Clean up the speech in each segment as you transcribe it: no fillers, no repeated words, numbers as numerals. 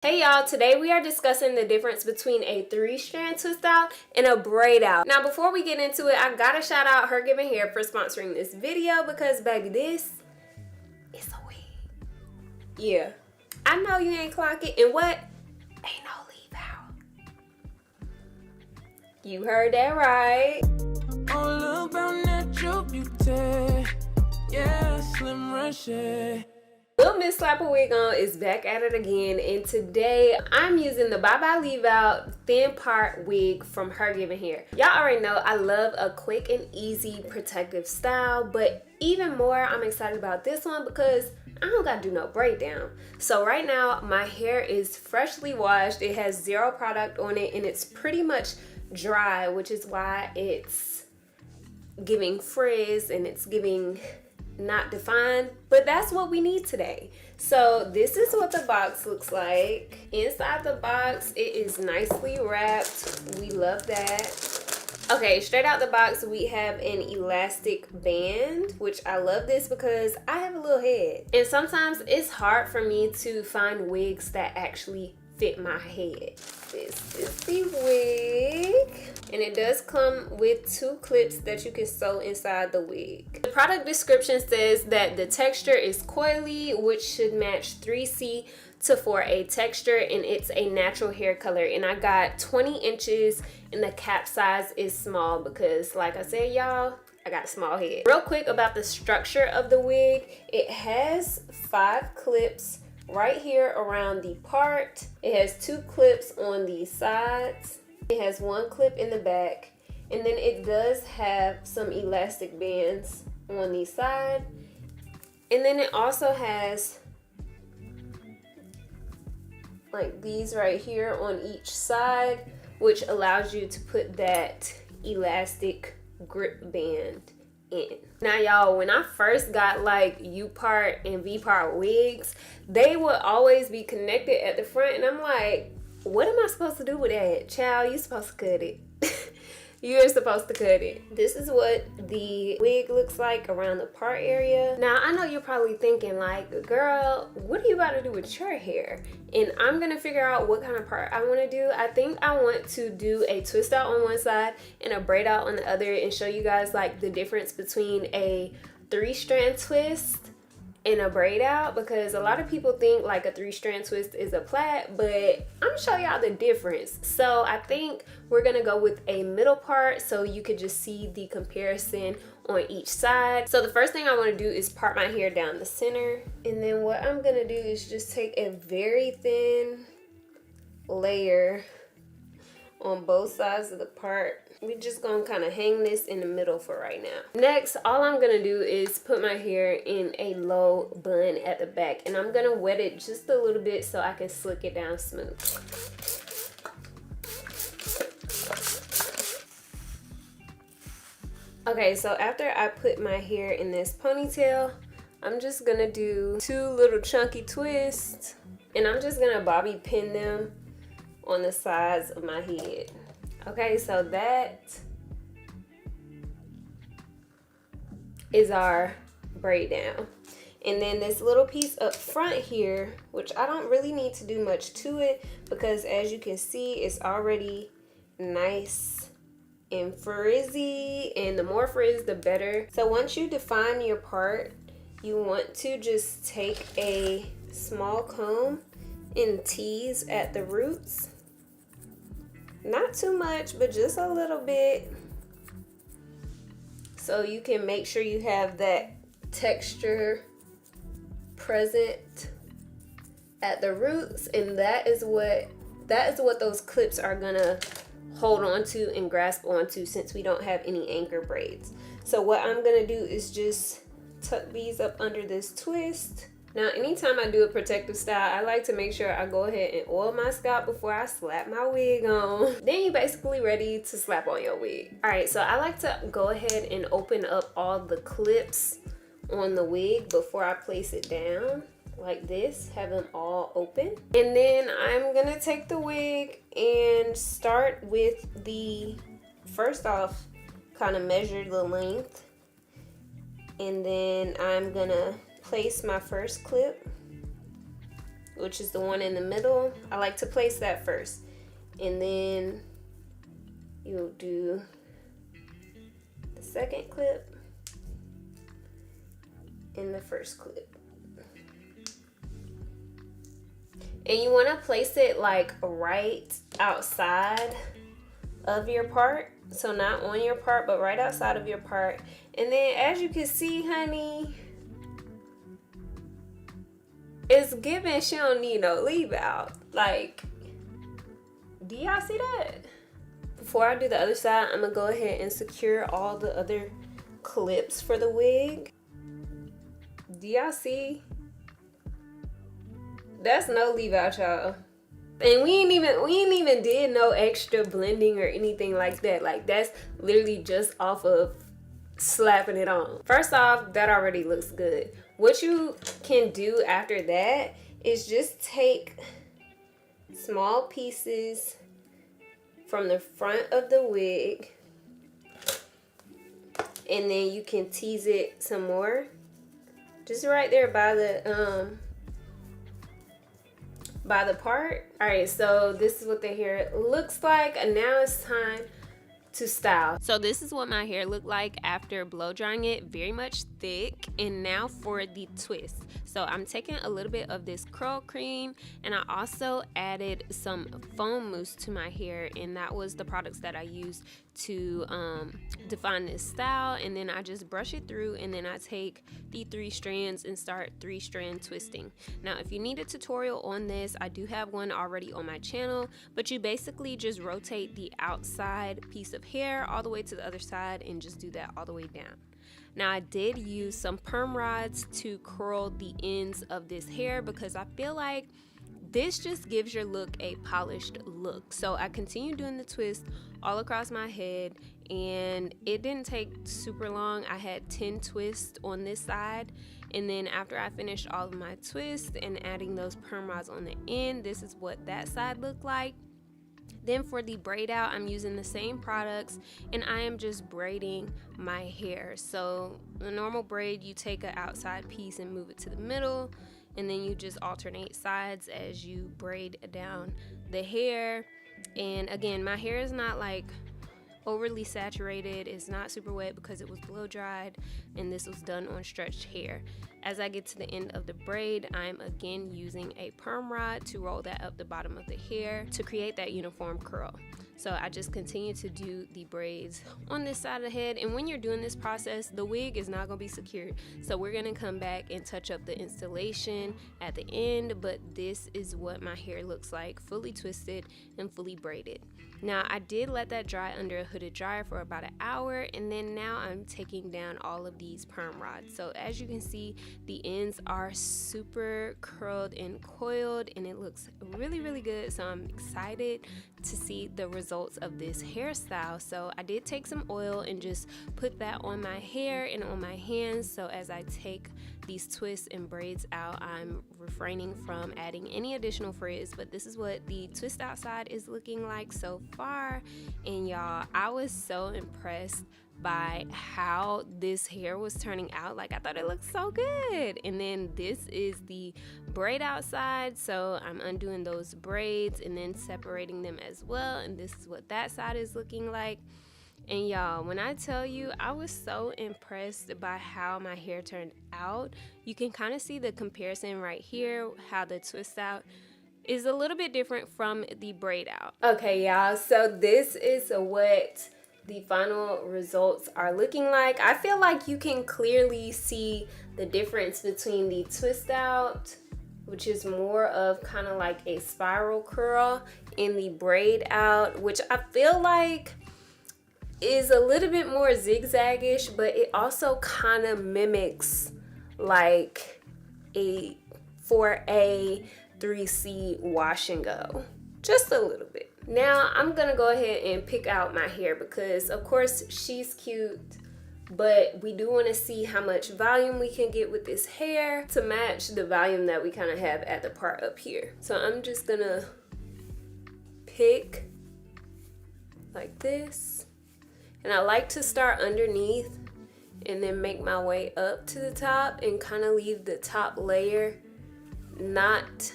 Hey y'all, today we are discussing the difference between a 3-strand twist out and a braid out. Now before we get into it, I gotta shout out HerGivenHair for sponsoring this video because baby, this is a wig. Yeah, I know you ain't clock it, and what? Ain't no leave out. You heard that right. All about natural beauty, yeah, slim Reshae. Little Miss Slap a Wig On is back at it again, and today I'm using the ByeBye Leave Out Thin Part Wig from HerGivenHair. Y'all already know I love a quick and easy protective style, but even more I'm excited about this one because I don't gotta do no braid down. So right now my hair is freshly washed, it has zero product on it, and it's pretty much dry, which is why it's giving frizz and it's giving not defined, but that's what we need today. So this is what the box looks like. Inside the box it is nicely wrapped. We love that. Okay, straight out the box we have an elastic band, which I love this because I have a little head and sometimes it's hard for me to find wigs that actually fit my head. This is the wig, and it does come with 2 clips that you can sew inside the wig. The product description says that the texture is coily, which should match 3C to 4A texture, and it's a natural hair color. And I got 20 inches, and the cap size is small because, like I said, y'all, I got a small head. Real quick about the structure of the wig, it has 5 clips right here around the part. It has 2 clips on the sides. It has 1 clip in the back, and then it does have some elastic bands on the side, and then it also has like these right here on each side, which allows you to put that elastic grip band in. Now y'all, when I first got like U-part and V-part wigs, they would always be connected at the front, and I'm like, what am I supposed to do with that? Child, you're supposed to cut it. You're supposed to cut it. This is what the wig looks like around the part area. Now I know you're probably thinking like, girl, what are you about to do with your hair? And I'm gonna figure out what kind of part I want to do. I think I want to do a twist out on one side and a braid out on the other, and show you guys like the difference between a 3-strand twist and a braid out, because a lot of people think like a 3-strand twist is a plait, but I'm gonna show y'all the difference. So I think we're gonna go with a middle part so you could just see the comparison on each side. So the first thing I want to do is part my hair down the center, and then what I'm gonna do is just take a very thin layer on both sides of the part. We're just gonna kind of hang this in the middle for right now. Next, all I'm gonna do is put my hair in a low bun at the back, and I'm gonna wet it just a little bit so I can slick it down smooth. Okay, so after I put my hair in this ponytail, I'm just gonna do 2 little chunky twists, and I'm just gonna bobby pin them on the sides of my head. Okay, so that is our braid down. And then this little piece up front here, which I don't really need to do much to it because as you can see, it's already nice and frizzy, and the more frizz the better. So once you define your part, you want to just take a small comb and tease at the roots. Not too much, but just a little bit, so you can make sure you have that texture present at the roots, and that is what those clips are gonna hold on to and grasp onto, since we don't have any anchor braids. So what I'm gonna do is just tuck these up under this twist. Now, anytime I do a protective style, I like to make sure I go ahead and oil my scalp before I slap my wig on. Then you're basically ready to slap on your wig. All right, so I like to go ahead and open up all the clips on the wig before I place it down like this, have them all open. And then I'm gonna take the wig and start with the, first off, kind of measure the length, and then I'm gonna place my first clip which is the one in the middle. I like to place that first, and then you'll do the second clip and the first clip. And you want to place it like right outside of your part. So not on your part, but right outside of your part. And then as you can see, honey, it's giving she don't need no leave out. Like, do y'all see that? Before I do the other side, I'm gonna go ahead and secure all the other clips for the wig. Do y'all see? That's no leave out, y'all. And we ain't even did no extra blending or anything like that. Like, that's literally just off of slapping it on. First off, that already looks good. What you can do after that is just take small pieces from the front of the wig, and then you can tease it some more. Just right there by the part. All right, so this is what the hair looks like, and now it's time to style. So this is what my hair looked like after blow drying it, very much thick. And now for the twist. So I'm taking a little bit of this curl cream, and I also added some foam mousse to my hair, and that was the products that I used to define this style. And then I just brush it through, and then I take the 3 strands and start 3-strand twisting. Now if you need a tutorial on this, I do have one already on my channel, but you basically just rotate the outside piece of hair all the way to the other side and just do that all the way down. Now I did use some perm rods to curl the ends of this hair because I feel like this just gives your look a polished look. So I continued doing the twist all across my head, and it didn't take super long. I had 10 twists on this side, and then after I finished all of my twists and adding those perm rods on the end, this is what that side looked like. Then for the braid out, I'm using the same products, and I am just braiding my hair. So the normal braid, you take an outside piece and move it to the middle, and then you just alternate sides as you braid down the hair. And again, my hair is not like overly saturated. It's not super wet because it was blow dried, and this was done on stretched hair. As I get to the end of the braid, I'm again using a perm rod to roll that up the bottom of the hair to create that uniform curl. So I just continue to do the braids on this side of the head, and when you're doing this process, the wig is not going to be secured. So we're going to come back and touch up the installation at the end, but this is what my hair looks like, fully twisted and fully braided. Now I did let that dry under a hooded dryer for about an hour, and then now I'm taking down all of these perm rods. So as you can see, the ends are super curled and coiled, and it looks really, really good. So I'm excited to see the results of this hairstyle. So I did take some oil and just put that on my hair and on my hands. So as I take these twists and braids out, I'm refraining from adding any additional frizz, but this is what the twist outside is looking like so far. And y'all, I was so impressed by how this hair was turning out. Like, I thought it looked so good. And then this is the braid outside, so I'm undoing those braids and then separating them as well, and this is what that side is looking like. And y'all, when I tell you, I was so impressed by how my hair turned out. You can kind of see the comparison right here, how the twist out is a little bit different from the braid out. Okay, y'all, so this is what the final results are looking like. I feel like you can clearly see the difference between the twist out, which is more of kind of like a spiral curl, and the braid out, which I feel like is a little bit more zigzag-ish, but it also kind of mimics like a 4A 3C wash and go, just a little bit. Now I'm gonna go ahead and pick out my hair because of course she's cute, but we do want to see how much volume we can get with this hair to match the volume that we kind of have at the part up here. So I'm just gonna pick like this, and I like to start underneath and then make my way up to the top and kind of leave the top layer not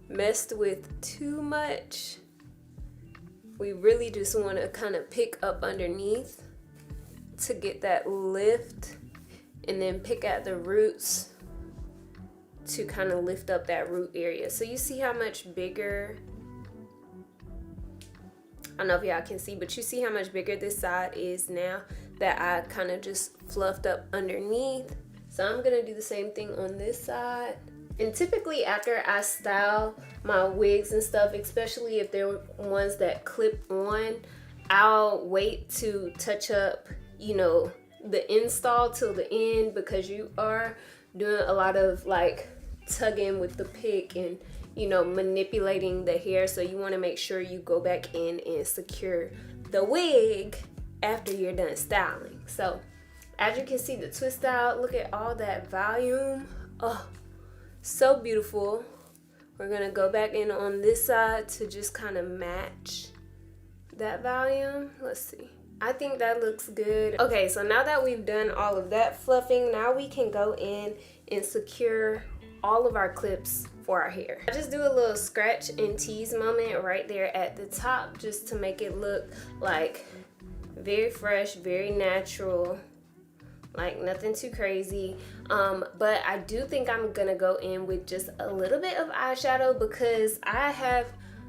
messed with too much. We really just want to kind of pick up underneath to get that lift, and then pick at the roots to kind of lift up that root area. So you see how much bigger, I don't know if y'all can see, but you see how much bigger this side is now that I kind of just fluffed up underneath. So I'm gonna do the same thing on this side. And typically after I style my wigs and stuff, especially if they're ones that clip on, I'll wait to touch up, you know, the install till the end, because you are doing a lot of like tugging with the pick and, you know, manipulating the hair. So you want to make sure you go back in and secure the wig after you're done styling. So as you can see, the twist out, look at all that volume. Oh, so beautiful. We're gonna go back in on this side to just kind of match that volume. Let's see. I think that looks good. Okay, so now that we've done all of that fluffing, now we can go in and secure all of our clips for our hair. I just do a little scratch and tease moment right there at the top, just to make it look like very fresh, very natural, like nothing too crazy. But I do think I'm gonna go in with just a little bit of eyeshadow, because I have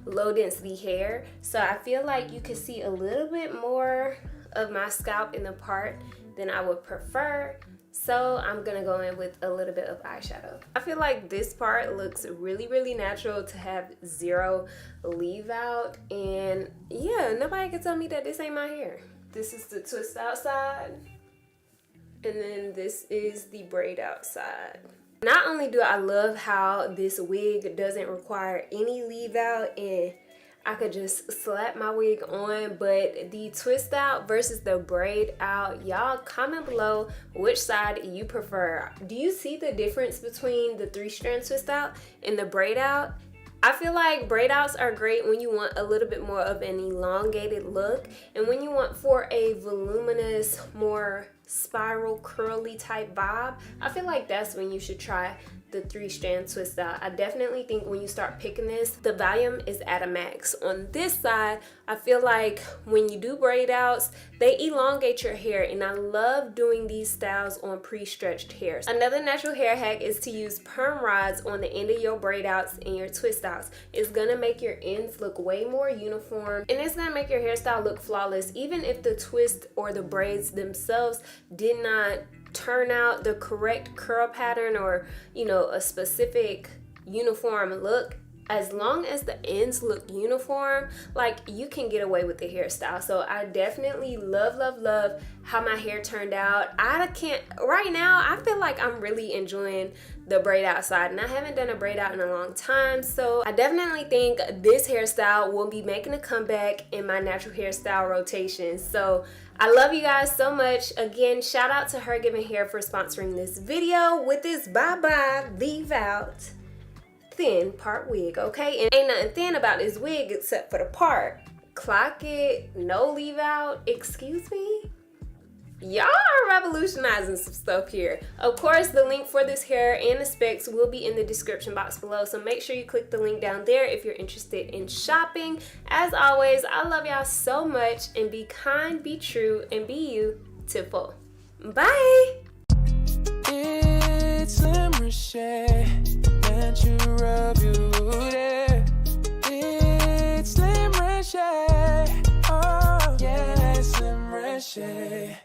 low density hair, so I feel like you can see a little bit more of my scalp in the part than I would prefer. So I'm gonna go in with a little bit of eyeshadow. I feel like this part looks really, really natural to have zero leave out. And yeah, nobody can tell me that this ain't my hair. This is the twist outside. And then this is the braid outside. Not only do I love how this wig doesn't require any leave out and I could just slap my wig on, but the twist out versus the braid out, y'all comment below which side you prefer. Do you see the difference between the 3-strand twist out and the braid out? I feel like braid outs are great when you want a little bit more of an elongated look, and when you want for a voluminous, more spiral curly type vibe, I feel like that's when you should try the 3-strand twist out. I definitely think when you start picking this, the volume is at a max. On this side, I feel like when you do braid outs, they elongate your hair, and I love doing these styles on pre-stretched hair. Another natural hair hack is to use perm rods on the end of your braid outs and your twist outs. It's gonna make your ends look way more uniform, and it's gonna make your hairstyle look flawless, even if the twist or the braids themselves did not turn out the correct curl pattern or, you know, a specific uniform look. As long as the ends look uniform, like, you can get away with the hairstyle. So I definitely love, love, love how my hair turned out. Right now, I feel like I'm really enjoying the braid outside, and I haven't done a braid out in a long time. So I definitely think this hairstyle will be making a comeback in my natural hairstyle rotation. So I love you guys so much. Again, shout out to HerGivenHair for sponsoring this video with this ByeBye leave out thin part wig, okay? And ain't nothing thin about this wig except for the part. Clock it, no leave out, excuse me? Y'all are revolutionizing some stuff here. Of course, the link for this hair and the specs will be in the description box below, so make sure you click the link down there if you're interested in shopping. As always, I love y'all so much, and be kind, be true, and be you to full. Bye! It's Reshae, can't you rub your booty? It's Reshae, oh yeah, it's Reshae.